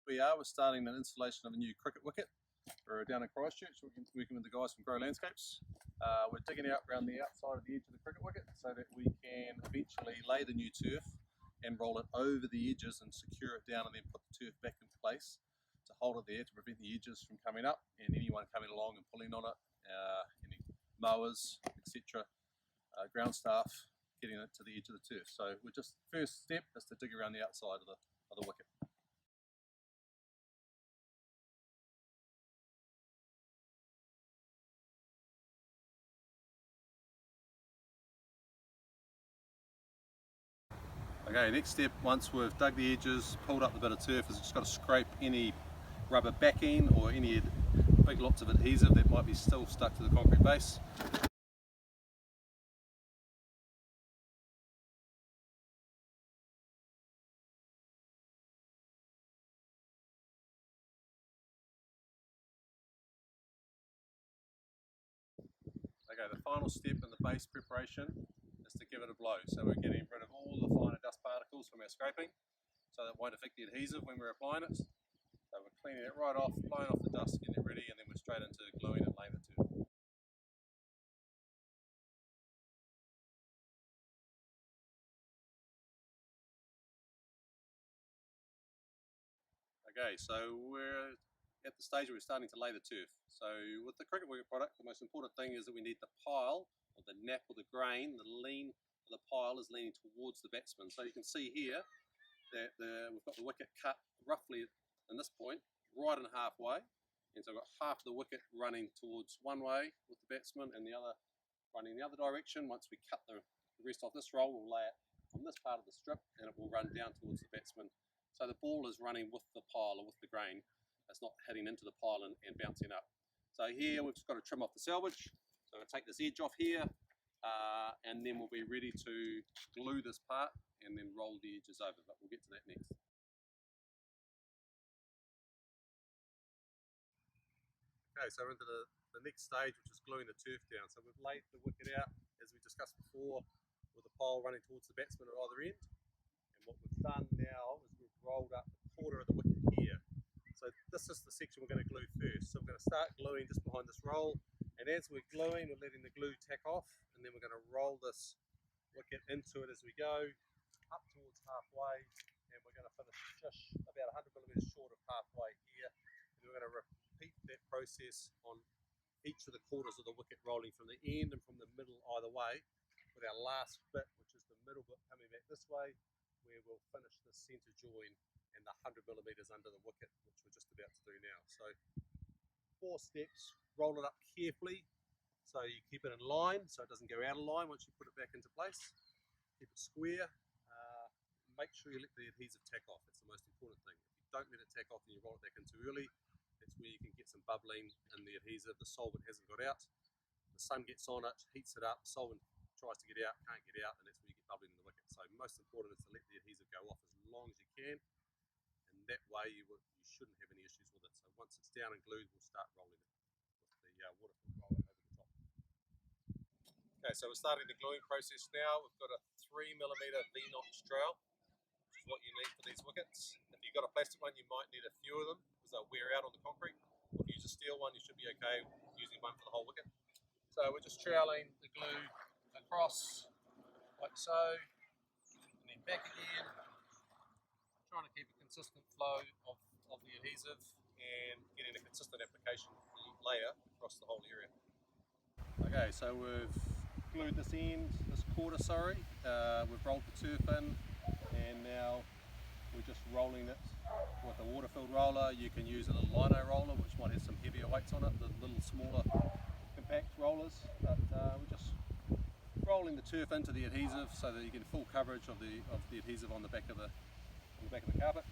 we're starting an installation of a new cricket wicket. We're down in Christchurch, working with the guys from Grow Landscapes. We're digging out around the outside of the edge of the cricket wicket so that we can eventually lay the new turf and roll it over the edges and secure it down, and then put the turf back in place to hold it there to prevent the edges from coming up and anyone coming along and pulling on it, any mowers, etc., ground staff getting it to the edge of the turf. So we're just, first step is to dig around the outside of the wicket. Okay, next step, once we've dug the edges, pulled up the bit of turf, is just got to scrape any rubber backing or any big lots of adhesive that might be still stuck to the concrete base. Okay, the final step in the base preparation is to give it a blow. So we're getting rid of all the finer dust particles from our scraping, so that it won't affect the adhesive when we're applying it. So we're cleaning it right off, blowing off the dust, getting it ready, and then we're straight into gluing and laying the turf. Okay, so we're at the stage where we're starting to lay the turf. So with the cricket wicket product, the most important thing is that we need the pile, or the nap, or the grain, the lean of the pile is leaning towards the batsman. So you can see here that we've got the wicket cut roughly in this point, right in halfway. And so I've got half the wicket running towards one way with the batsman and the other running the other direction. Once we cut the rest off this roll, we'll lay it from this part of the strip and it will run down towards the batsman. So the ball is running with the pile or with the grain. It's not hitting into the pile and bouncing up. So here we've just got to trim off the selvage. So I'll take this edge off here and then we'll be ready to glue this part and then roll the edges over, but we'll get to that next. Okay, so we're into the next stage, which is gluing the turf down. So we've laid the wicket out, as we discussed before, with the pole running towards the batsman at either end. And what we've done now is we've rolled up the quarter of the wicket here. So this is the section we're going to glue first. So we're going to start gluing just behind this roll, and as we're gluing, we're letting the glue tack off, and then we're going to roll this wicket into it as we go, up towards halfway, and we're going to finish just about 100 millimetres short of halfway here, and we're going to repeat that process on each of the quarters of the wicket, rolling from the end and from the middle either way, with our last bit, which is the middle bit, coming back this way, where we'll finish the centre join and the 100 millimetres under the wicket, which we're just about to do now. So 4 steps, roll it up carefully so you keep it in line so it doesn't go out of line once you put it back into place. Keep it square. Make sure you let the adhesive tack off. That's the most important thing. If you don't let it tack off and you roll it back in too early, that's where you can get some bubbling in the adhesive. The solvent hasn't got out. The sun gets on it, heats it up, the solvent tries to get out, can't get out, and that's where you get bubbling in the wicket. So most important is to let the adhesive go off as long as you can, and that way you shouldn't have any issues with it. So once it's down and glued, we'll start rolling it with the waterproof roller over the top. Okay, so we're starting the gluing process now. We've got a 3mm V-notch trowel, which is what you need for these wickets. If you've got a plastic one, you might need a few of them because they'll wear out on the concrete. If you use a steel one, you should be okay using one for the whole wicket. So we're just troweling the glue across like so, and then back again, trying to keep a consistent flow of the adhesive and getting a consistent application layer across the whole area. Okay, so we've glued this quarter, we've rolled the turf in, and now we're just rolling it with a water-filled roller. You can use a little lino roller, which might have some heavier weights on it, the little smaller compact rollers, but we're just rolling the turf into the adhesive so that you get full coverage of the adhesive on the back of the carpet,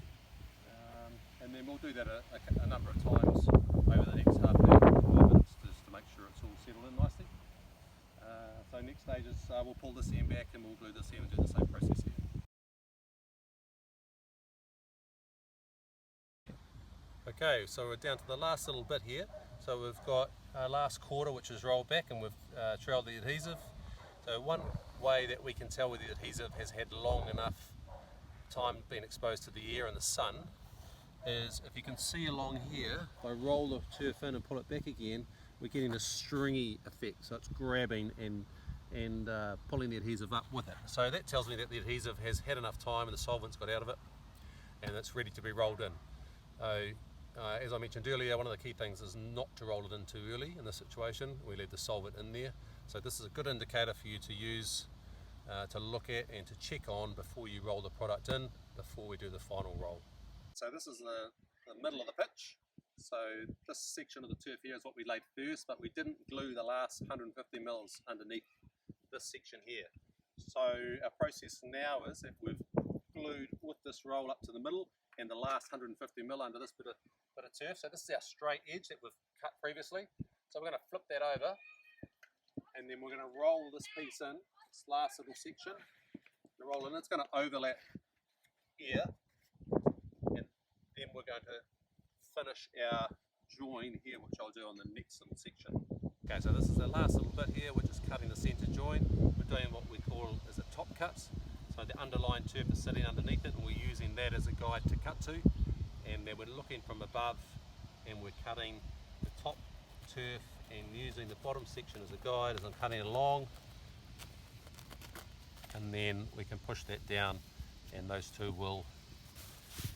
and then we'll do that a number of times over the next half an hour, 5 minutes, just to make sure it's all settled in nicely. So next stage is we'll pull this end back and we'll glue this end and do the same process here. Okay, so we're down to the last little bit here. So we've got our last quarter, which is rolled back, and we've troweled the adhesive. So one way that we can tell whether the adhesive has had long enough time being exposed to the air and the sun is, if you can see along here, if I roll the turf in and pull it back again, we're getting a stringy effect, so it's grabbing and pulling the adhesive up with it. So that tells me that the adhesive has had enough time and the solvent's got out of it and it's ready to be rolled in. As I mentioned earlier, one of the key things is not to roll it in too early in this situation. We leave the solvent in there. So this is a good indicator for you to use, to look at and to check on before you roll the product in, before we do the final roll. So this is the middle of the pitch. So this section of the turf here is what we laid first, but we didn't glue the last 150 mils underneath this section here. So our process now is that we've glued with this roll up to the middle and the last 150 mil under this bit of turf. So this is our straight edge that we've cut previously. So we're going to flip that over and then we're going to roll this piece in, this last little section. The roll in, it's going to overlap here, and then we're going to finish our join here, which I'll do on the next little section. Okay, so this is the last little bit here. We're just cutting the centre join. We're doing what we call as a top cut. So the underlying turf is sitting underneath it and we're using that as a guide to cut to. And then we're looking from above and we're cutting the top turf and using the bottom section as a guide as I'm cutting along. And then we can push that down and those two will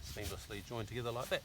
seamlessly join together like that.